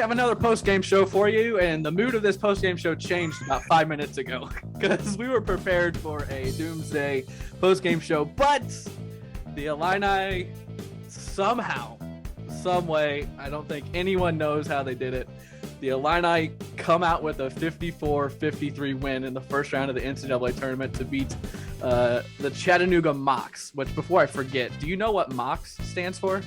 have another post-game show for you, and the mood of this post-game show changed about 5 minutes ago because we were prepared for a doomsday post-game show, but the Illini somehow, some way, I don't think anyone knows how they did it, the Illini come out with a 54-53 win in the first round of the NCAA tournament to beat the Chattanooga Mocs, which, before I forget, do you know what Mocs stands for?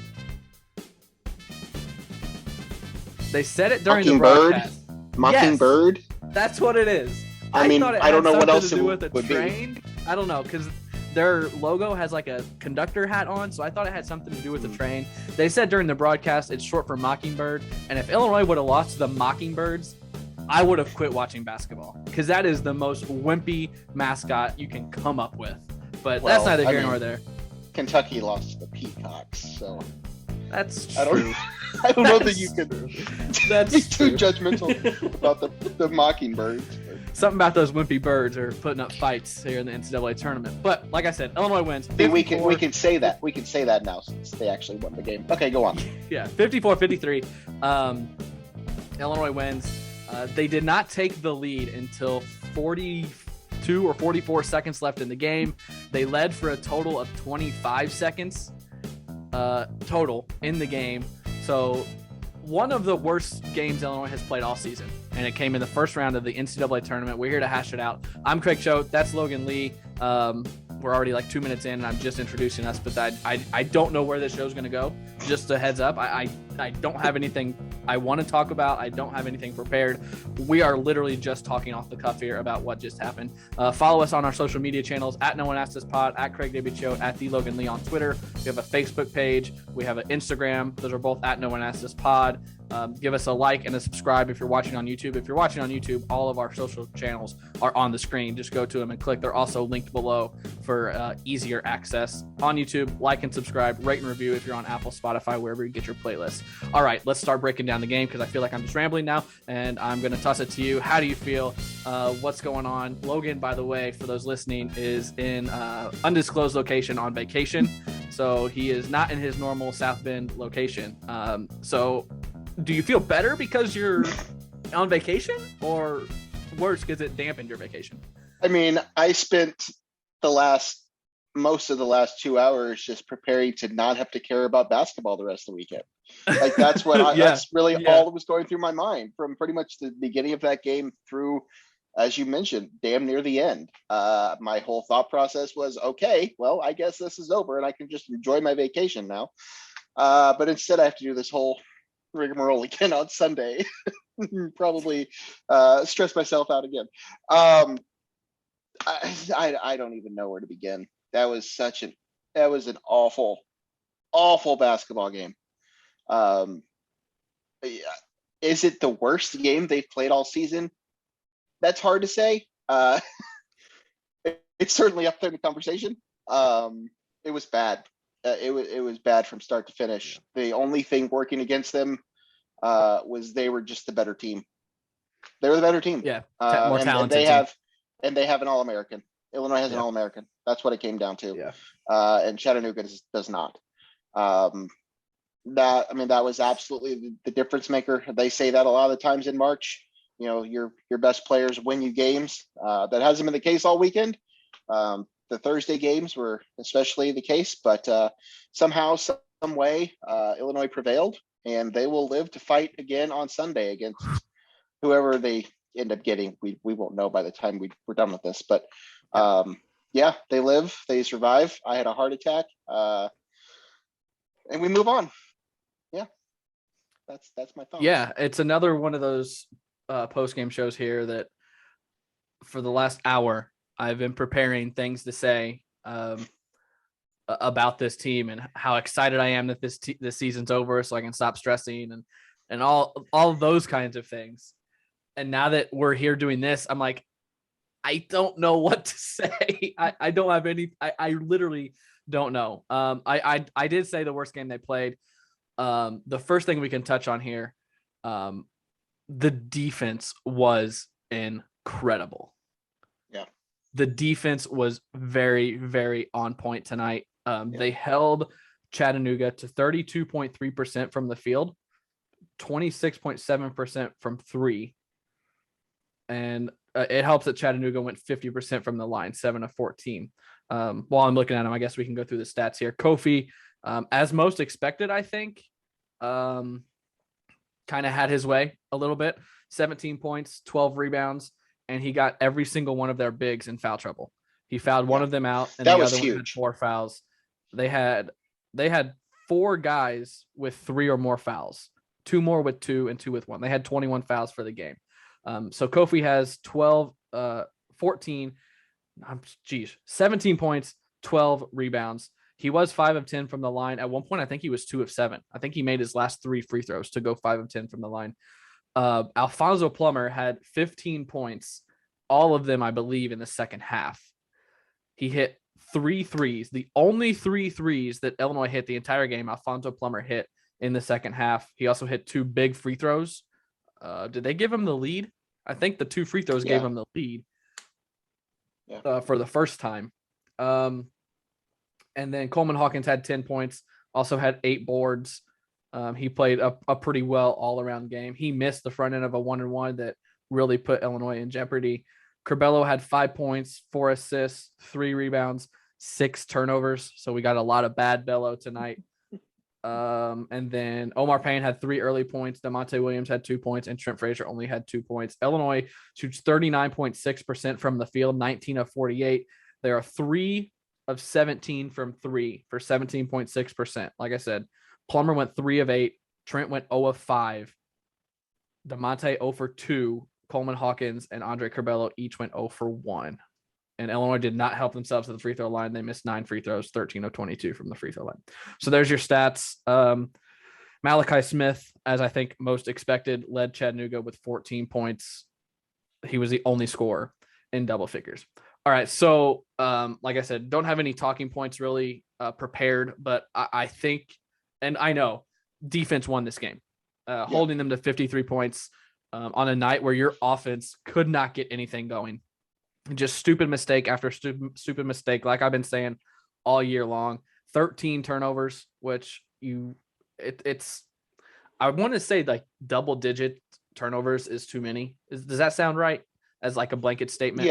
They said it during the broadcast. Mockingbird? Yes, that's what it is. I mean, I don't know what else it would be. I don't know, because their logo has like a conductor hat on, so I thought it had something to do with the train. They said during the broadcast it's short for Mockingbird, and if Illinois would have lost to the Mockingbirds, I would have quit watching basketball, because that is the most wimpy mascot you can come up with. But that's neither here nor there. Kentucky lost to the Peacocks, so that's true. I don't know that you could that's be too judgmental about the Mockingbirds. Something about those wimpy birds are putting up fights here in the NCAA tournament. But like I said, Illinois wins. We can say that. We can say that now since they actually won the game. Okay, go on. Yeah, 54-53. Illinois wins. They did not take the lead until 42 or 44 seconds left in the game. They led for a total of 25 seconds total in the game. So one of the worst games Illinois has played all season, and it came in the first round of the NCAA tournament. We're here to hash it out. I'm Craig Choate. That's Logan Lee. We're already like 2 minutes in, and I'm just introducing us, but I don't know where this show's going to go. Just a heads up. I don't have anything I want to talk about. I don't have anything prepared. We are literally just talking off the cuff here about what just happened. Follow us on our social media channels at No One Asked Us Pod, at Craig W. Choate, at The Logan Lee on Twitter. We have a Facebook page. We have an Instagram. Those are both at No One Asked Us Pod. Give us a like and a subscribe if you're watching on YouTube. If you're watching on YouTube, all of our social channels are on the screen. Just go to them and click. They're also linked below for easier access. On YouTube, like and subscribe, rate and review if you're on Apple, Spotify, wherever you get your playlists. All right, let's start breaking down the game because I feel like I'm just rambling now, and I'm going to toss it to you. How do you feel? What's going on? Logan, by the way, for those listening, is in undisclosed location on vacation, so he is not in his normal South Bend location. So do you feel better because you're on vacation, or worse because it dampened your vacation? I mean, I spent most of the last 2 hours just preparing to not have to care about basketball the rest of the weekend. Like that's what that's really all that was going through my mind from pretty much the beginning of that game through, as you mentioned, damn near the end. My whole thought process was, okay, well, I guess this is over and I can just enjoy my vacation now. But instead I have to do this whole rigmarole again on Sunday. Probably stress myself out again. I don't even know where to begin. That was an awful basketball game. Is it the worst game they've played all season? That's hard to say. It's certainly up there in the conversation. It was bad. It was bad from start to finish. The only thing working against them was they were just the better team. They were the better team. Yeah, more talented. And they have an All-American. Illinois has an All-American. That's what it came down to. Yeah. And Chattanooga does not. That was absolutely the difference maker. They say that a lot of the times in March. You know, your best players win you games. That hasn't been the case all weekend. The Thursday games were especially the case, but somehow, some way, Illinois prevailed, and they will live to fight again on Sunday against whoever they end up getting. We won't know by the time we're done with this, but they live, they survive. I had a heart attack, and we move on. Yeah, that's my thoughts. Yeah, it's another one of those post-game shows here that for the last hour I've been preparing things to say about this team and how excited I am that this season's over, so I can stop stressing and all those kinds of things. And now that we're here doing this, I'm like, I don't know what to say. I don't have any. I literally don't know. I did say the worst game they played. The first thing we can touch on here, the defense was incredible. Yeah. The defense was very, very on point tonight. They held Chattanooga to 32.3% from the field, 26.7% from three. And it helps that Chattanooga went 50% from the line, 7 of 14. While I'm looking at them, I guess we can go through the stats here. Kofi, as most expected, I think, kind of had his way a little bit. 17 points, 12 rebounds, and he got every single one of their bigs in foul trouble. He fouled one of them out, and that the was other one had huge. 4 fouls. They had 4 guys with 3 or more fouls, 2 more with 2 and 2 with 1. They had 21 fouls for the game. So Kofi has 17 points, 12 rebounds. He was 5 of 10 from the line. At one point, I think he was 2 of 7. I think he made his last 3 free throws to go 5 of 10 from the line. Alfonso Plummer had 15 points, all of them, I believe, in the second half. He hit 3 threes. The only 3 threes that Illinois hit the entire game, Alfonso Plummer hit in the second half. He also hit 2 big free throws. Did they give him the lead? I think the 2 free throws gave him the lead for the first time. And then Coleman Hawkins had 10 points, also had 8 boards. He played a pretty well all-around game. He missed the front end of a 1-and-1 that really put Illinois in jeopardy. Curbelo had 5 points, 4 assists, 3 rebounds, 6 turnovers. So we got a lot of bad Bello tonight. And then Omar Payne had 3 early points. DeMonte Williams had 2 points, and Trent Frazier only had 2 points. Illinois shoots 39.6% from the field, 19 of 48. They are 3 of 17 from 3 for 17.6%. Like I said, Plummer went 3 of 8. Trent went 0 of 5. DeMonte 0 for 2. Coleman Hawkins and Andre Curbelo each went 0 for 1. And Illinois did not help themselves at the free throw line. They missed 9 free throws, 13 of 22 from the free throw line. So there's your stats. Malachi Smith, as I think most expected, led Chattanooga with 14 points. He was the only scorer in double figures. All right. So like I said, don't have any talking points really prepared, but I think, and I know defense won this game, holding them to 53 points on a night where your offense could not get anything going. Just stupid mistake after stupid mistake, like I've been saying all year long. 13 turnovers, which it's I want to say like double digit turnovers is too many. Does that sound right as like a blanket statement?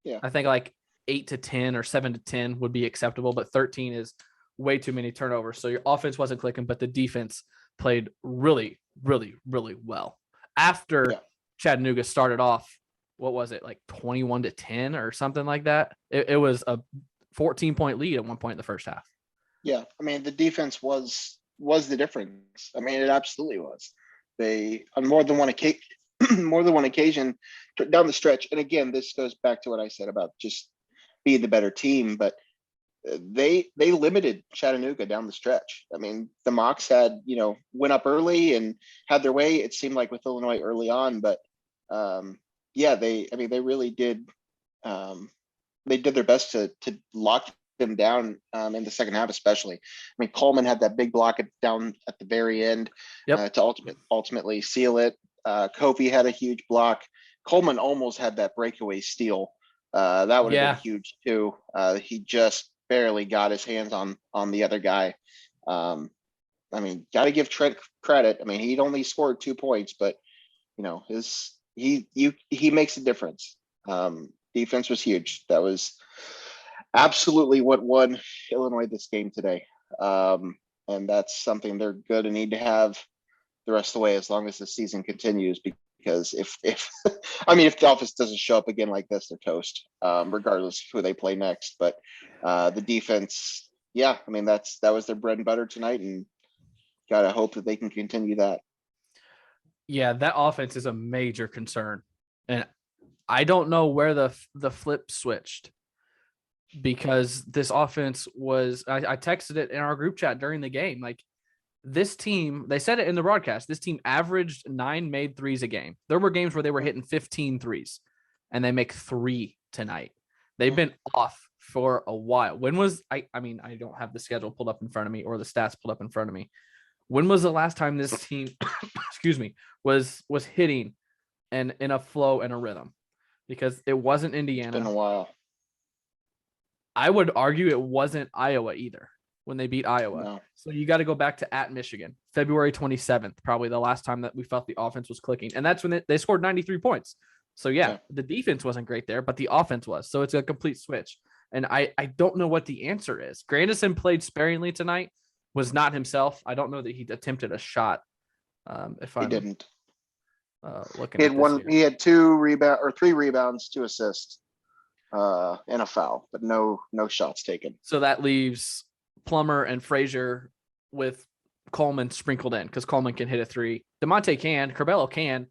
Yeah. I think like 8 to 10 or 7 to 10 would be acceptable, but 13 is way too many turnovers. So your offense wasn't clicking, but the defense played really, really, really well. After Chattanooga started off, what was it, like 21 to 10 or something like that? It was a 14-point lead at one point in the first half. Yeah, I mean, the defense was the difference. I mean, it absolutely was. They on more than one occasion down the stretch. And again, this goes back to what I said about just being the better team, but they limited Chattanooga down the stretch. I mean, the Mocs had, went up early and had their way, it seemed like, with Illinois early on, but they really did. They did their best to lock them down in the second half, especially. I mean, Coleman had that big block down at the very end to ultimately seal it. Kofi had a huge block. Coleman almost had that breakaway steal. That would have been huge too. He just barely got his hands on the other guy. I mean, got to give Trent credit. I mean, he'd only scored 2 points, but he makes a difference. Defense was huge. That was absolutely what won Illinois this game today. And that's something they're going to need to have the rest of the way as long as the season continues, because if the offense doesn't show up again like this, they're toast, regardless of who they play next. But the defense, I mean, that was their bread and butter tonight, and gotta hope that they can continue that. Yeah, that offense is a major concern, and I don't know where the flip switched, because this offense was. I texted it in our group chat during the game. Like, this team, they said it in the broadcast, this team averaged 9 made threes a game. There were games where they were hitting 15 threes, and they make 3 tonight. They've been off for a while. When was I mean, I don't have the schedule pulled up in front of me or the stats pulled up in front of me. When was the last time this team, excuse me, was hitting and in a flow and a rhythm? Because it wasn't Indiana. It's been a while. I would argue it wasn't Iowa either. when they beat Iowa. No. So you got to go back to at Michigan, February 27th, probably the last time that we felt the offense was clicking. And that's when they scored 93 points. So yeah, the defense wasn't great there, but the offense was. So it's a complete switch. And I don't know what the answer is. Grandison played sparingly tonight, was not himself. I don't know that he attempted a shot. He didn't. Looking he at had this one. here. He had 3 rebounds, 2 assists, and a foul, but no shots taken. So that leaves Plummer and Frazier with Coleman sprinkled in because Coleman can hit a 3. DeMonte can, Curbelo can,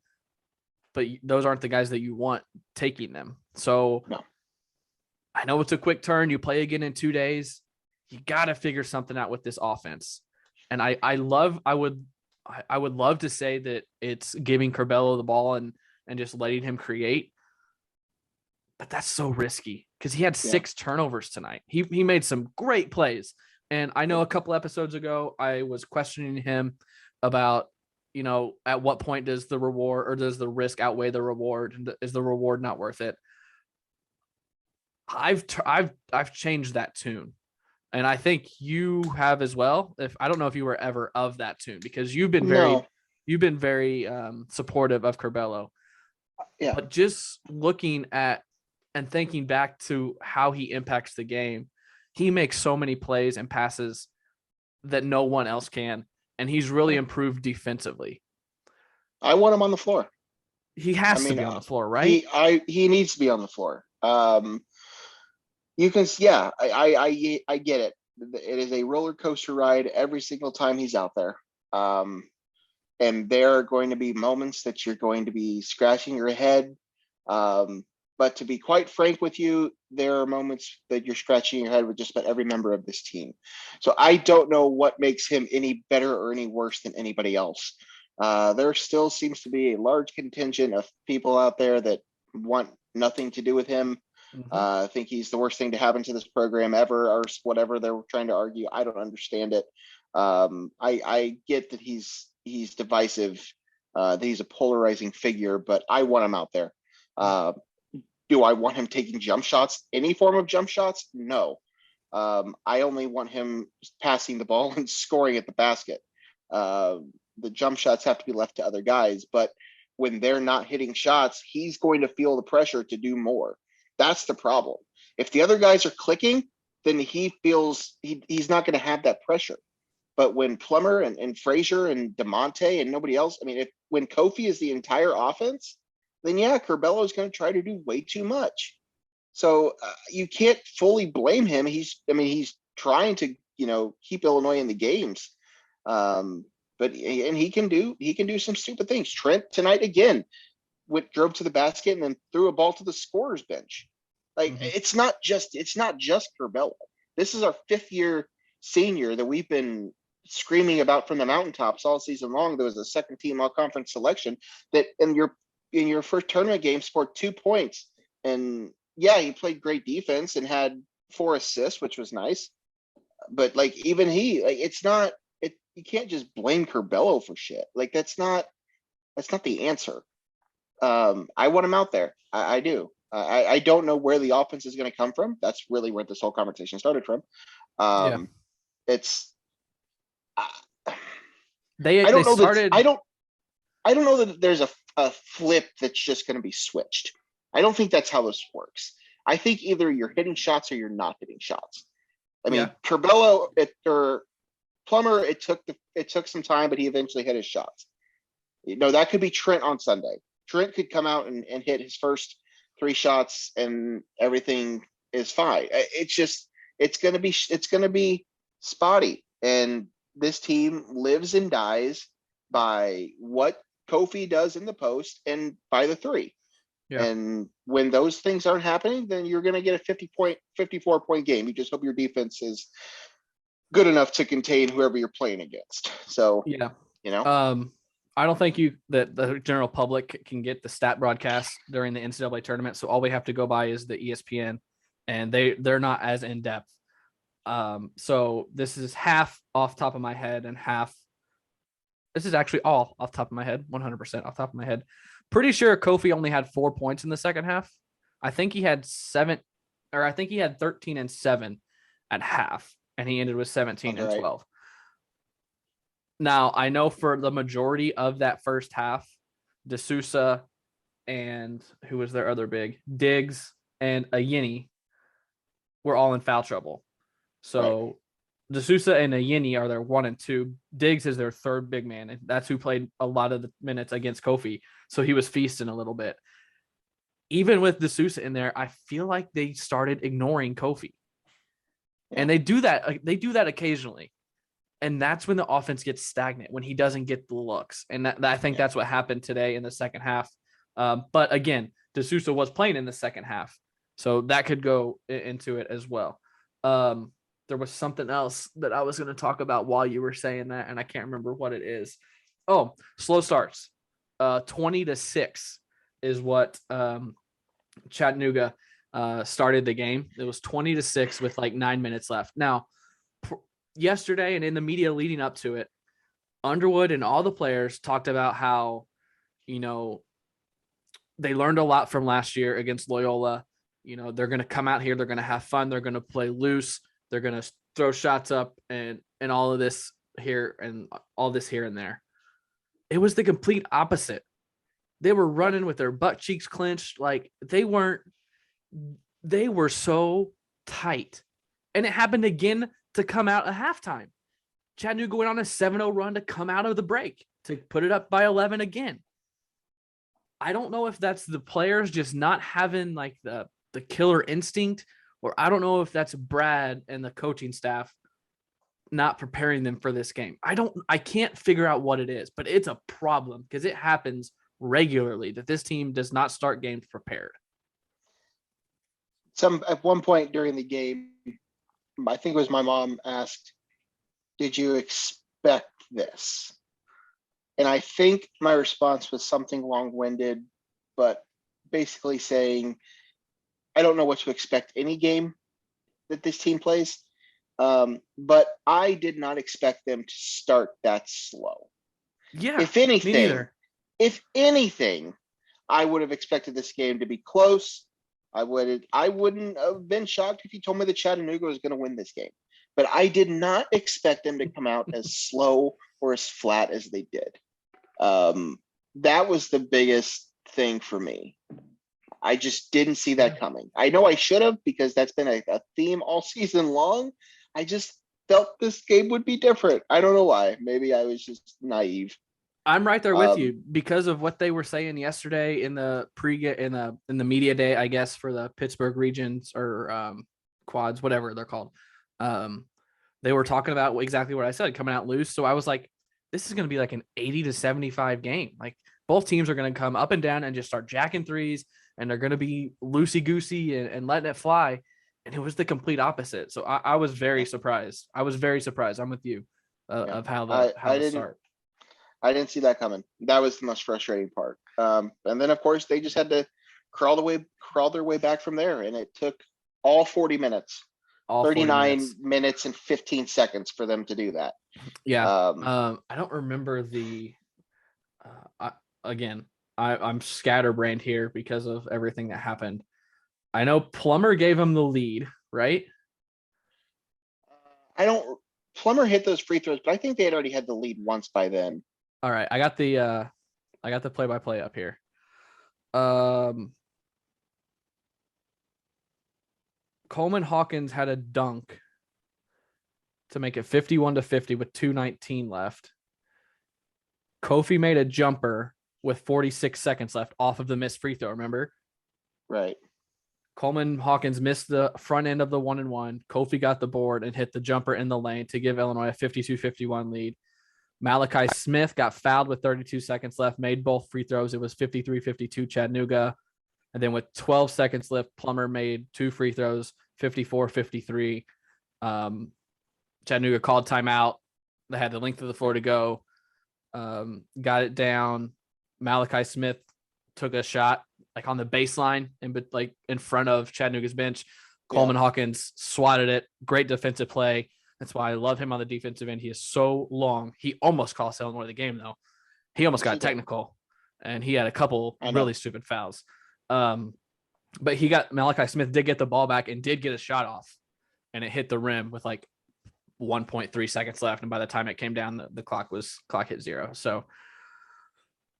but those aren't the guys that you want taking them. So no. I know it's a quick turn. You play again in 2 days. You got to figure something out with this offense. And I would love to say that it's giving Curbelo the ball and just letting him create. But that's so risky because he had 6 turnovers tonight. He made some great plays. And I know a couple episodes ago, I was questioning him about, at what point does the reward or does the risk outweigh the reward? And is the reward not worth it? I've changed that tune. And I think you have as well. I don't know if you were ever of that tune because you've been very supportive of Curbelo. Yeah. But just looking at and thinking back to how he impacts the game, he makes so many plays and passes that no one else can. And he's really improved defensively. I want him on the floor. He has to be on the floor, right? He needs to be on the floor. You can, I get it. It is a roller coaster ride every single time he's out there. And there are going to be moments that you're going to be scratching your head. But to be quite frank with you, there are moments that you're scratching your head with just about every member of this team. So I don't know what makes him any better or any worse than anybody else. There still seems to be a large contingent of people out there that want nothing to do with him. I think he's the worst thing to happen to this program ever, or whatever they're trying to argue. I don't understand it. I get that he's divisive, that he's a polarizing figure, but I want him out there. Do I want him taking jump shots? Any form of jump shots? No. I only want him passing the ball and scoring at the basket. The jump shots have to be left to other guys, but when they're not hitting shots, he's going to feel the pressure to do more. That's the problem. If the other guys are clicking, then he feels he's not going to have that pressure. But when Plummer and Frazier and DeMonte and nobody else, when Kofi is the entire offense, then Curbelo is going to try to do way too much. So you can't fully blame him. He's trying to, keep Illinois in the games. But he can do some stupid things. Trent tonight again drove to the basket and then threw a ball to the scorer's bench. It's not just Curbelo. This is our 5th-year senior that we've been screaming about from the mountaintops all season long. There was a second-team all-conference selection that in your first tournament game scored 2 points. And he played great defense and had 4 assists, which was nice. But even it's not. You can't just blame Curbelo for shit. That's not the answer. I want him out there. I do. I don't know where the offense is going to come from. That's really where this whole conversation started from. It's. I don't know that there's a flip that's just going to be switched. I don't think that's how this works. I think either you're hitting shots or you're not hitting shots. Curbelo or Plummer, it took some time, but he eventually hit his shots. That could be Trent on Sunday. Trent could come out and hit his first 3 shots and everything is fine. It's going to be spotty. And this team lives and dies by what Kofi does in the post and by the 3. Yeah. And when those things aren't happening, then you're going to get a 54-point game. You just hope your defense is good enough to contain whoever you're playing against. So, I don't think that the general public can get the stat broadcast during the NCAA tournament. So all we have to go by is the ESPN, and they're not as in depth. So this is half off top of my head and half. This is actually all off top of my head, 100% off top of my head. Pretty sure Kofi only had 4 points in the second half. I think he had 13 and 7 at half. and he ended with 17 and right. 12. Now, I know for the majority of that first half, D'Souza and who was their other big? Diggs and Illini were all in foul trouble. So D'Souza and Illini are their 1 and 2. Diggs is their third big man, and that's who played a lot of the minutes against Kofi. So he was feasting a little bit. Even with D'Souza in there, I feel like they started ignoring Kofi. Yeah. And they do that occasionally. And that's when the offense gets stagnant, when he doesn't get the looks. And I think that's what happened today in the second half. But again, D'Souza was playing in the second half. So that could go into it as well. There was something else that I was going to talk about while you were saying that, and I can't remember what it is. Oh, slow starts. 20-6 is what Chattanooga started the game. It was 20-6 with like 9 minutes left. Now, yesterday and in the media leading up to it, Underwood and all the players talked about how, they learned a lot from last year against Loyola. They're going to come out here. They're going to have fun. They're going to play loose. They're going to throw shots up and all of this here and all this here and there. It was the complete opposite. They were running with their butt cheeks clenched. Like they were so tight. And it happened again to come out at halftime. Chattanooga went on a 7-0 run to come out of the break to put it up by 11 again. I don't know if that's the players just not having like the killer instinct, or I don't know if that's Brad and the coaching staff not preparing them for this game. I can't figure out what it is, but it's a problem because it happens regularly that this team does not start games prepared. At one point during the game, I think it was my mom asked, "Did you expect this?" And I think my response was something long-winded, but basically saying, I don't know what to expect any game that this team plays. But I did not expect them to start that slow. Yeah. If anything, I would have expected this game to be close. I wouldn't have been shocked if you told me that Chattanooga was going to win this game. But I did not expect them to come out as slow or as flat as they did. That was the biggest thing for me. I just didn't see that coming. I know I should have, because that's been a theme all season long. I just felt this game would be different. I don't know why. Maybe I was just naive. I'm right there with you because of what they were saying yesterday in the in the media day, I guess, for the Pittsburgh regions or quads, whatever they're called. They were talking about exactly what I said, coming out loose. So I was like, this is going to be like an 80-75 game. Like both teams are going to come up and down and just start jacking threes, and they're going to be loosey-goosey and letting it fly. And it was the complete opposite. So I was very surprised. I'm with you of how the start. I didn't see that coming. That was the most frustrating part. And then, of course, they just had to crawl their way back from there. And it took all 40 minutes, 39 minutes and 15 seconds for them to do that. Yeah. I don't remember I'm scatterbrained here because of everything that happened. I know Plummer gave him the lead, right? Plummer hit those free throws, but I think they had already had the lead once by then. All right. I got the play-by-play up here. Coleman Hawkins had a dunk to make it 51-50 with 2:19 left. Kofi made a jumper with 46 seconds left off of the missed free throw, remember? Right. Coleman Hawkins missed the front end of the 1-and-1. Kofi got the board and hit the jumper in the lane to give Illinois a 52-51 lead. Malachi Smith got fouled with 32 seconds left, made both free throws. It was 53-52 Chattanooga. And then with 12 seconds left, Plummer made 2 free throws, 54-53. Chattanooga called timeout. They had the length of the floor to go. Got it down. Malachi Smith took a shot like on the baseline like in front of Chattanooga's bench. Coleman Hawkins swatted it. Great defensive play. That's why I love him on the defensive end. He is so long. He almost cost Illinois the game, though. He almost got technical, and he had a couple really stupid fouls. But Malachi Smith did get the ball back and did get a shot off, and it hit the rim with like 1.3 seconds left, and by the time it came down, the clock hit 0. So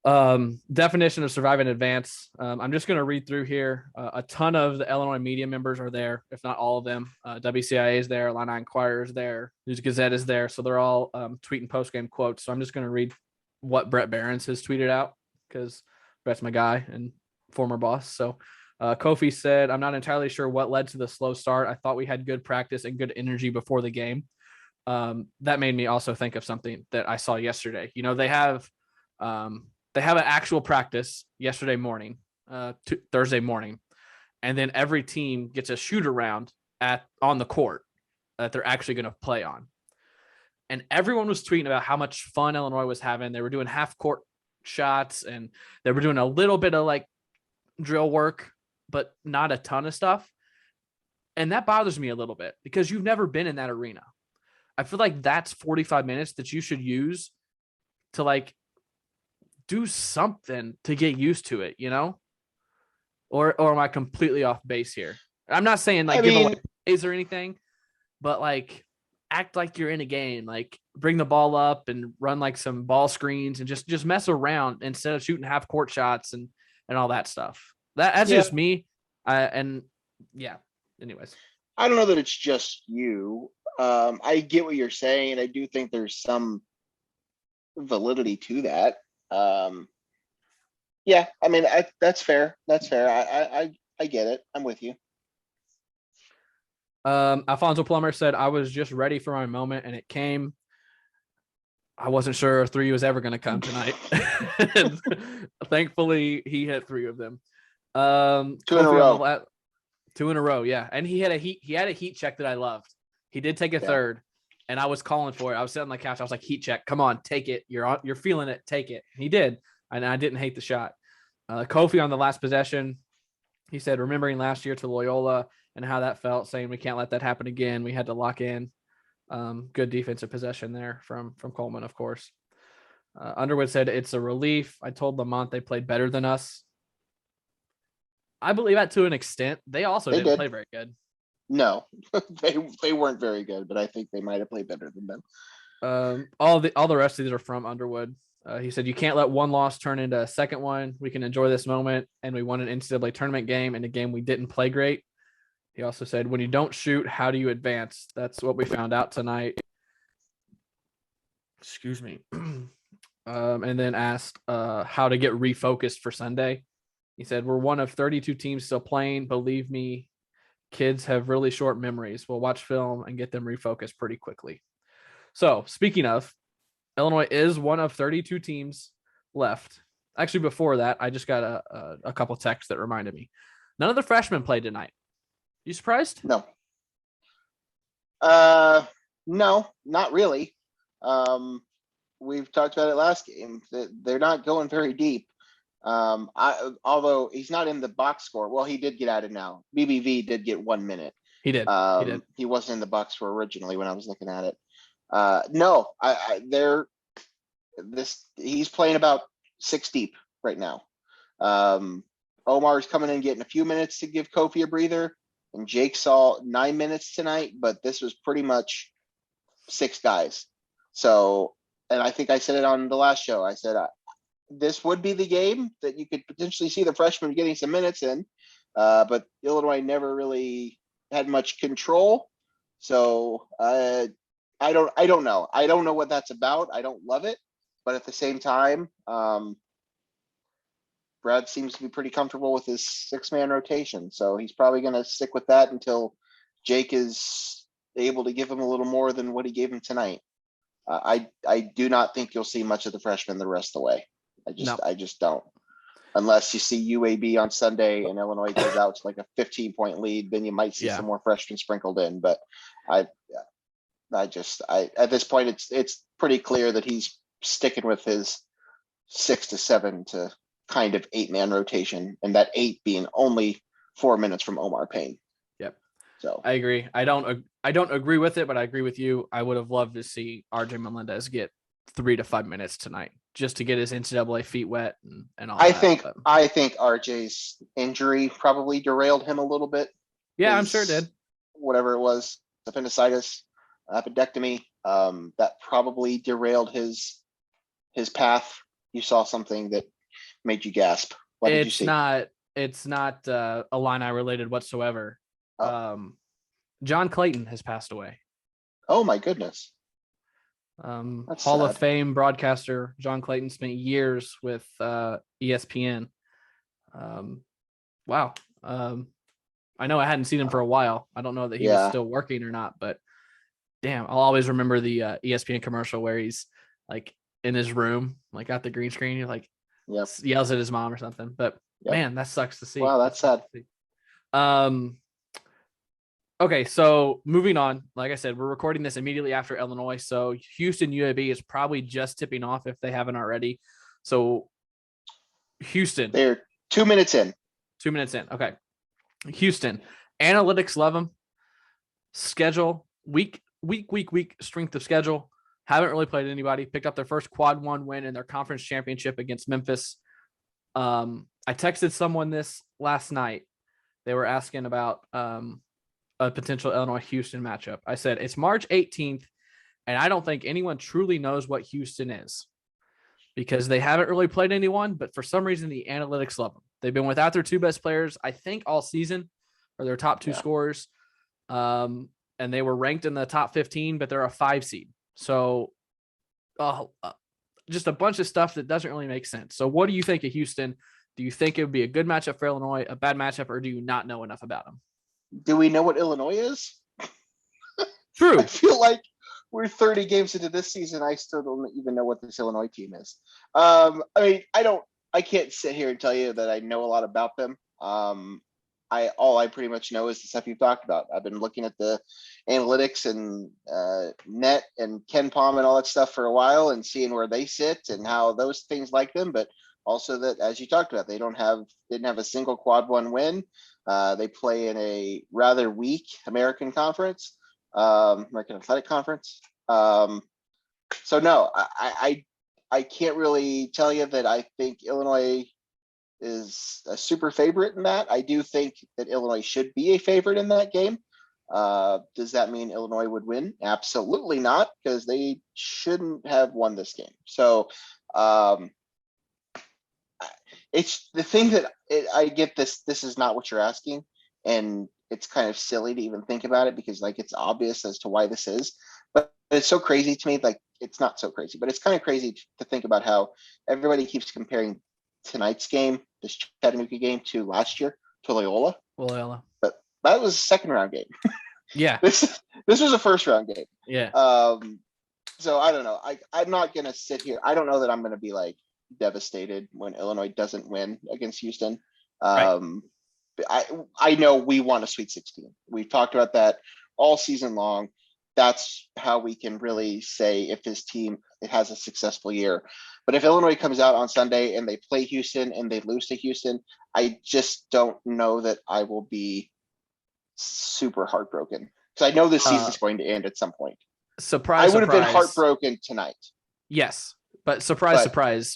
definition of survive in advance. I'm just going to read through here. A ton of the Illinois media members are there, if not all of them. WCIA is there, Illini Inquirer is there, News Gazette is there, so they're all tweeting post-game quotes. So I'm just going to read what Brett Behrens has tweeted out, because Brett's my guy and former boss. So Kofi said, I'm not entirely sure what led to the slow start. I thought we had good practice and good energy before the game. That made me also think of something that I saw yesterday. You know, they have an actual practice yesterday morning, Thursday morning, and then every team gets a shoot around on the court that they're actually going to play on. And everyone was tweeting about how much fun Illinois was having. They were doing half court shots, and they were doing a little bit of like drill work, but not a ton of stuff. And that bothers me a little bit, because you've never been in that arena. I feel like that's 45 minutes that you should use to like do something to get used to it, you know? Or am I completely off base here? I'm not saying like give away plays or anything, but like act like you're in a game, like bring the ball up and run like some ball screens and just mess around instead of shooting half court shots and all that stuff. That's just me. Anyways. I don't know that it's just you. I get what you're saying. I do think there's some validity to that. Yeah, I mean, that's fair. That's fair. I get it. I'm with you. Alfonso Plummer said, I was just ready for my moment, and it came. I wasn't sure if 3 was ever going to come tonight. Thankfully, he hit 3 of them. 2 in a row. 2 in a row, yeah. And he had a heat check that I loved. He did take a third, and I was calling for it. I was sitting on the couch. I was like, heat check. Come on, take it. You're feeling it. Take it. He did, and I didn't hate the shot. Kofi on the last possession, he said, remembering last year to Loyola and how that felt, saying we can't let that happen again. We had to lock in. Good defensive possession there from Coleman, of course. Underwood said, it's a relief. I told Lamont they played better than us. I believe that to an extent. They didn't play very good. No, they weren't very good, but I think they might have played better than them. All the rest of these are from Underwood. He said, you can't let one loss turn into a second one. We can enjoy this moment, and we won an NCAA tournament game in a game we didn't play great. He also said, when you don't shoot, how do you advance? That's what we found out tonight. Excuse me. And then asked how to get refocused for Sunday. He said, we're one of 32 teams still playing. Believe me, kids have really short memories. We'll watch film and get them refocused pretty quickly. So speaking of, Illinois is one of 32 teams left. Actually, before that, I just got a couple texts that reminded me. None of the freshmen played tonight. You surprised? No. No, not really. We've talked about it last game. They're not going very deep. Although he's not in the box score. Well, he did get added now. BBV did get 1 minute. He did. He wasn't in the box score originally when I was looking at it. No, he's playing about 6 deep right now. Omar's coming in getting a few minutes to give Kofi a breather, and Jake saw 9 minutes tonight, but this was pretty much 6 guys. So, and I think I said it on the last show. I said, this would be the game that you could potentially see the freshmen getting some minutes in, but Illinois never really had much control. So I don't know. I don't know what that's about. I don't love it, but at the same time, Brad seems to be pretty comfortable with his 6-man rotation. So he's probably going to stick with that until Jake is able to give him a little more than what he gave him tonight. I do not think you'll see much of the freshmen the rest of the way. I just don't. Unless you see UAB on Sunday and Illinois goes out to like a 15-point lead, then you might see some more freshmen sprinkled in. But at this point, it's pretty clear that he's sticking with his 6 to 7 to kind of 8-man rotation, and that 8 being only 4 minutes from Omar Payne. Yep. So I agree. I don't agree with it, but I agree with you. I would have loved to see RJ Melendez get 3 to 5 minutes tonight just to get his NCAA feet wet and all I think RJ's injury probably derailed him a little bit. Yeah, I'm sure it did. Whatever it was, appendicitis. appendectomy. That probably derailed his path. You saw something that made you gasp. What did you see? It's not Illini related whatsoever. Oh. John Clayton has passed away. Oh my goodness. Hall sad. of Fame broadcaster John Clayton spent years with ESPN. Wow. I know I hadn't seen him for a while. I don't know that he was still working or not, but damn, I'll always remember the ESPN commercial where he's like in his room, like got the green screen. He like yells at his mom or something. But man, that sucks to see. Wow, that's sad. Okay, so moving on. Like I said, we're recording this immediately after Illinois. So Houston UAB is probably just tipping off if they haven't already. So Houston. They're 2 minutes in. 2 minutes in. Okay. Houston. Analytics love them. Schedule. Weak strength of schedule. Haven't really played anybody. Picked up their first quad one win in their conference championship against Memphis. I texted someone this last night. They were asking about a potential Illinois-Houston matchup. I said, it's March 18th, and I don't think anyone truly knows what Houston is because they haven't really played anyone, but for some reason, the analytics love them. They've been without their two best players, I think, all season, or their top two scorers, and they were ranked in the top 15, but they're a 5 seed. So just a bunch of stuff that doesn't really make sense. So what do you think of Houston? Do you think it would be a good matchup for Illinois, a bad matchup, or do you not know enough about them? Do we know what Illinois is? True. I feel like we're 30 games into this season. I still don't even know what this Illinois team is. I mean, I can't sit here and tell you that I know a lot about them. All I pretty much know is the stuff you've talked about. I've been looking at the analytics and net and Ken Palm and all that stuff for a while and seeing where they sit and how those things like them, but also that, as you talked about, they didn't have a single quad one win. They play in a rather weak American Conference, American Athletic Conference. So no, I can't really tell you that I think Illinois is a super favorite in that. I do think that Illinois should be a favorite in that game. Does that mean Illinois would win? Absolutely not, because they shouldn't have won this game. So it's the thing that I get this is not what you're asking, and it's kind of silly to even think about it because like it's obvious as to why this is, but it's so crazy to me. Like it's not so crazy, but it's kind of crazy to think about how everybody keeps comparing tonight's game, this Chattanooga game, to last year, to Loyola. But that was a second round game. Yeah. This was a first round game. Yeah. So I don't know. I'm not gonna sit here. I don't know that I'm gonna be like devastated when Illinois doesn't win against Houston. Right. I know we want a Sweet 16. We've talked about that all season long. That's how we can really say if this team has a successful year. But if Illinois comes out on Sunday and they play Houston and they lose to Houston, I just don't know that I will be super heartbroken because I know this season is going to end at some point. Surprise! I would have been heartbroken tonight. Yes, but surprise,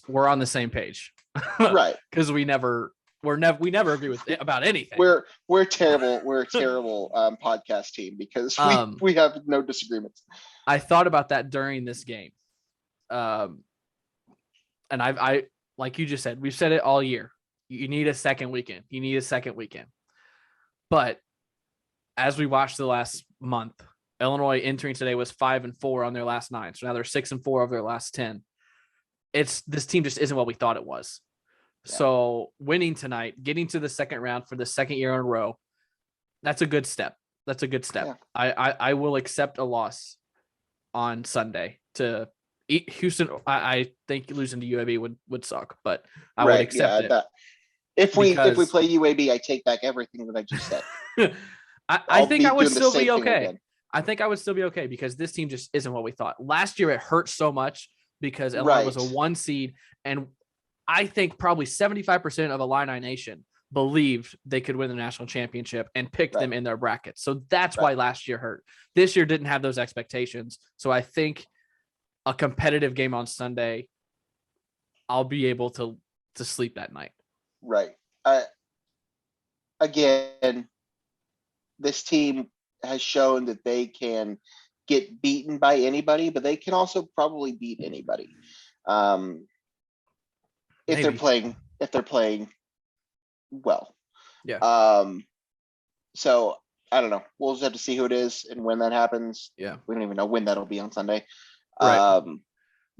we're on the same page, right? Because we never agree with about anything. We're terrible. We're a terrible podcast team because we have no disagreements. I thought about that during this game, and I like you just said, we've said it all year. You need a second weekend. But as we watched the last month, Illinois entering today was 5-4 on their last 9. So now they're 6-4 of their last 10. This team just isn't what we thought it was. Yeah. So winning tonight, getting to the second round for the second year in a row, that's a good step. Yeah. I will accept a loss on Sunday to Houston. I think losing to UAB would suck, but I would accept it. If we play UAB, I take back everything that I just said. I think I would still be okay. I think I would still be okay because this team just isn't what we thought. Last year it hurt so much because Illinois was a 1 seed, and I think probably 75% of Illini Nation believed they could win the national championship and picked them in their brackets. So that's why last year hurt. This year didn't have those expectations. So I think a competitive game on Sunday, I'll be able to sleep that night. Right. Again, this team has shown that they can get beaten by anybody, but they can also probably beat anybody. If they're playing well. Yeah. So I don't know. We'll just have to see who it is and when that happens. Yeah. We don't even know when that'll be on Sunday. Right.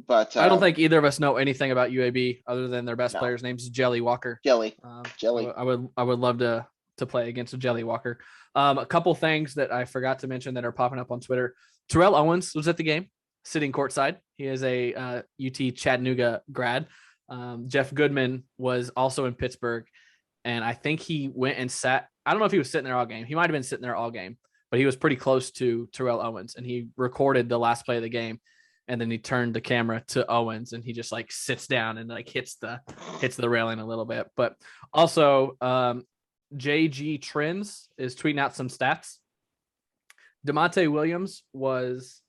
But I don't think either of us know anything about UAB other than their best No. player's name is Jelly Walker. Jelly. I would love to play against a Jelly Walker. A couple things that I forgot to mention that are popping up on Twitter. Terrell Owens was at the game, sitting courtside. He is a UT Chattanooga grad. Jeff Goodman was also in Pittsburgh, and I think he went and sat. I don't know if he was sitting there all game. He might have been sitting there all game, but he was pretty close to Terrell Owens, and he recorded the last play of the game. And then he turned the camera to Owens, and he just like sits down and like hits the railing a little bit. But also, JG Trends is tweeting out some stats. DeMonte Williams was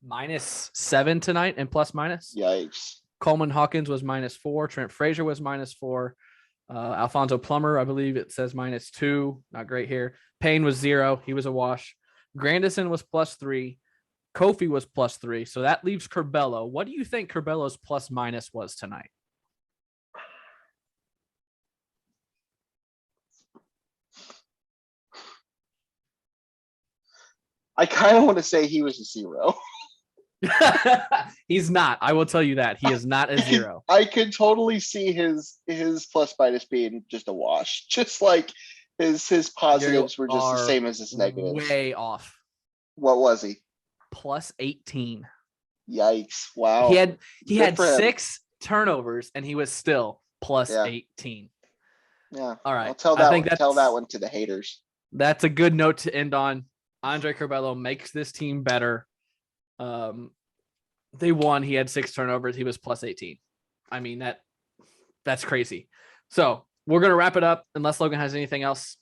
-7 tonight and plus minus. Yikes. Coleman Hawkins was -4. Trent Frazier was -4. Alfonso Plummer, I believe it says -2. Not great here. Payne was 0. He was a wash. Grandison was +3. Kofi was +3. So that leaves Curbelo. What do you think Curbelo's plus minus was tonight? I kind of want to say he was a 0. He's not. I will tell you that. He is not a 0. I could totally see his plus minus being just a wash. Just like his positives were just the same as his negatives. Way off. What was he? +18. Yikes. Wow. He had 6 turnovers and he was still +18. Yeah. All right. I'll tell that one to the haters. That's a good note to end on. Andre Curbelo makes this team better. They won. He had 6 turnovers. He was +18. I mean, that's crazy. So we're going to wrap it up unless Logan has anything else.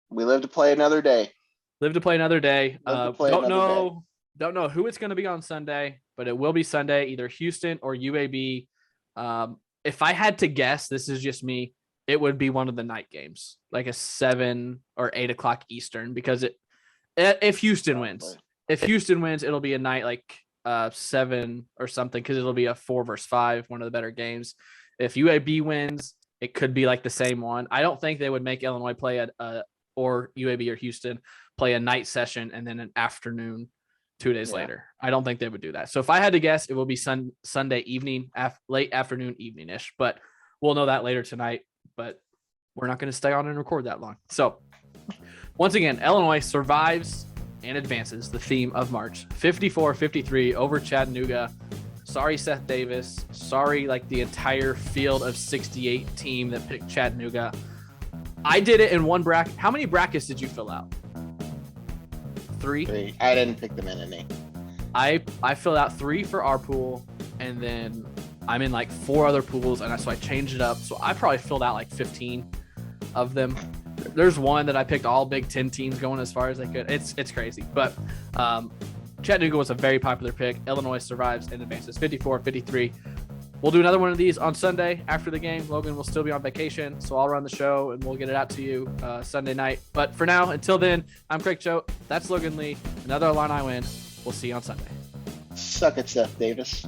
We live to play another day. Live to play another day. Don't know who it's going to be on Sunday, but it will be Sunday, either Houston or UAB. If I had to guess, this is just me, it would be one of the night games, like a 7 or 8 o'clock Eastern, because if Houston wins, it'll be a night like 7 or something, because it'll be a 4 versus 5, one of the better games. If UAB wins, it could be like the same one. I don't think they would make Illinois play or UAB or Houston play a night session and then an afternoon 2 days later. I don't think they would do that. So if I had to guess, it will be Sunday evening, late afternoon, evening-ish, but we'll know that later tonight, but we're not going to stay on and record that long. So once again, Illinois survives and advances, the theme of March, 54-53 over Chattanooga. Sorry, Seth Davis. Sorry, like the entire field of 68 team that picked Chattanooga. I did it in one bracket. How many brackets did you fill out? 3? I didn't pick them in any. I filled out 3 for our pool, and then I'm in like 4 other pools, and so I changed it up. So I probably filled out like 15 of them. There's one that I picked all Big Ten teams going as far as they could. It's crazy. But Chattanooga was a very popular pick. Illinois survives and advances 54-53. We'll do another one of these on Sunday after the game. Logan will still be on vacation, so I'll run the show and we'll get it out to you Sunday night. But for now, until then, I'm Craig Choate. That's Logan Lee. Another Illini win. We'll see you on Sunday. Suck it, Seth Davis.